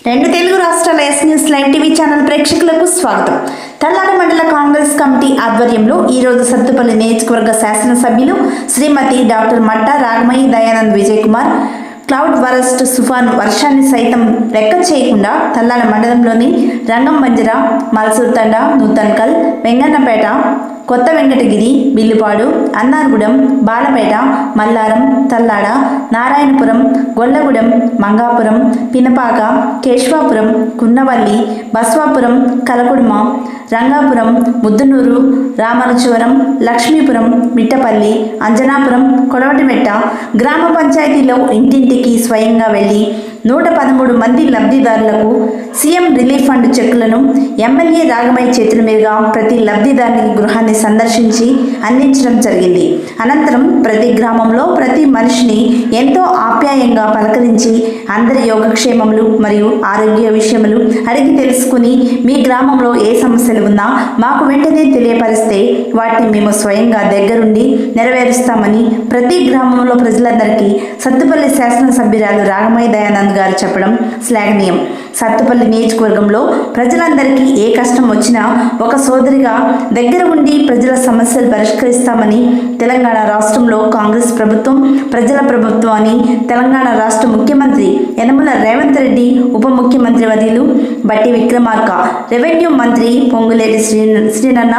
రెండు తెలుగు రాష్ట్రాల yes news live TV channel ప్రేక్షకులకు స్వాగతం. తల్లాడ మండల కాంగ్రెస్ కమిటీ ఆధ్వర్యంలో ఈరోజు సత్తుపల్లి నియోజకవర్గ శాసనసభ్యులు శ్రీమతి డాక్టర్ మట్టా రాగమయ్యి దయానంద్ విజయ్ కుమార్ క్లౌడ్ వరస్ట్ తుఫాను వర్షాన్ని సైతం లెక్క చేయకుండా తల్లాడ మండలంలోని రంగంబంజర, మల్సూర్తండ, నూతన్కల్, వెంగన్నపేట, కొత్త వెంకటగిరి, బిల్లుపాడు, అన్నార్గూడెం, బాలపేట, మల్లారం, తల్లాడ, నారాయణపురం, గొల్లగూడెం, మంగాపురం, పినపాక, కేశవాపురం, కున్నవల్లి, బస్వాపురం, కలకుడుమ, రంగాపురం, ముద్దునూరు, రామనచవరం, లక్ష్మీపురం, మిట్టపల్లి, అంజనాపురం, కొడవటిమెట్ట గ్రామ పంచాయతీలో ఇంటింటికి స్వయంగా వెళ్లి 113 మంది లబ్ధిదారులకు సీఎం రిలీఫ్ ఫండ్ చెక్కులను ఎమ్మెల్యే రాగమయ్య చేతుల మీదుగా ప్రతి లబ్ధిదారునికి గృహాన్ని సందర్శించి అందించడం జరిగింది. అనంతరం ప్రతి గ్రామంలో ప్రతి మనిషిని ఎంతో ఆప్యాయంగా పలకరించి అందరి యోగక్షేమములు మరియు ఆరోగ్య విషయములు అడిగి తెలుసుకుని మీ గ్రామంలో ఏ సమస్యలు ఉన్నా మాకు వెంటనే తెలియపరిస్తే వాటిని మేము స్వయంగా దగ్గరుండి నెరవేరుస్తామని ప్రతి గ్రామంలో ప్రజలందరికీ సత్తుపల్లి శాసనసభ్యురాలు రాగమయ్య దయానంద్ గారు చెప్పడం శ్లాఘనీయం. సత్తుపల్లి నియోజకవర్గంలో ప్రజలందరికీ ఏ కష్టం వచ్చినా ఒక సోదరిగా దగ్గర ఉండి ప్రజల సమస్యలు పరిష్కరిస్తామని తెలంగాణ రాష్ట్రంలో కాంగ్రెస్ ప్రభుత్వం ప్రజల ప్రభుత్వం అని తెలంగాణ రాష్ట్ర ముఖ్యమంత్రి యనమల రేవంత్ రెడ్డి, ఉప ముఖ్యమంత్రి వర్యులు బట్టి విక్రమార్క, రెవెన్యూ మంత్రి పొంగులేటి శ్రీనన్న,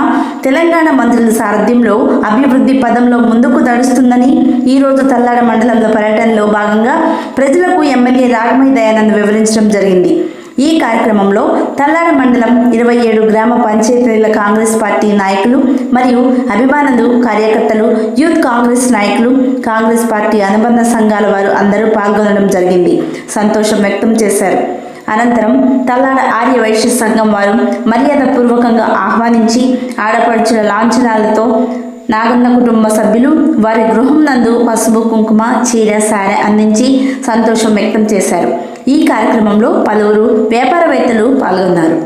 తెలంగాణ మంత్రుల సారథ్యంలో అభివృద్ధి పదంలో ముందుకు నడుస్తుందని ఈరోజు తల్లాడ మండలంలో పర్యటనలో భాగంగా ప్రజలకు ఎమ్మెల్యే రాగమయ్య దయానంద్ వివరించడం జరిగింది. ఈ కార్యక్రమంలో తల్లాడ మండలం 27 గ్రామ పంచాయతీల కాంగ్రెస్ పార్టీ నాయకులు మరియు అభిమానులు, కార్యకర్తలు, యూత్ కాంగ్రెస్ నాయకులు, కాంగ్రెస్ పార్టీ అనుబంధ సంఘాల వారు అందరూ పాల్గొనడం జరిగింది. సంతోషం వ్యక్తం చేశారు. అనంతరం తల్లాడ ఆర్య వైశ్య సంఘం వారు మర్యాదపూర్వకంగా ఆహ్వానించి ఆడపడుచుల లాంఛనాలతో నాగన్న కుటుంబ సభ్యులు వారి గృహం నందు పసుపు, కుంకుమ, చీర, సారె అందించి సంతోషం వ్యక్తం చేశారు. ఈ కార్యక్రమంలో పలువురు వ్యాపారవేత్తలు పాల్గొన్నారు.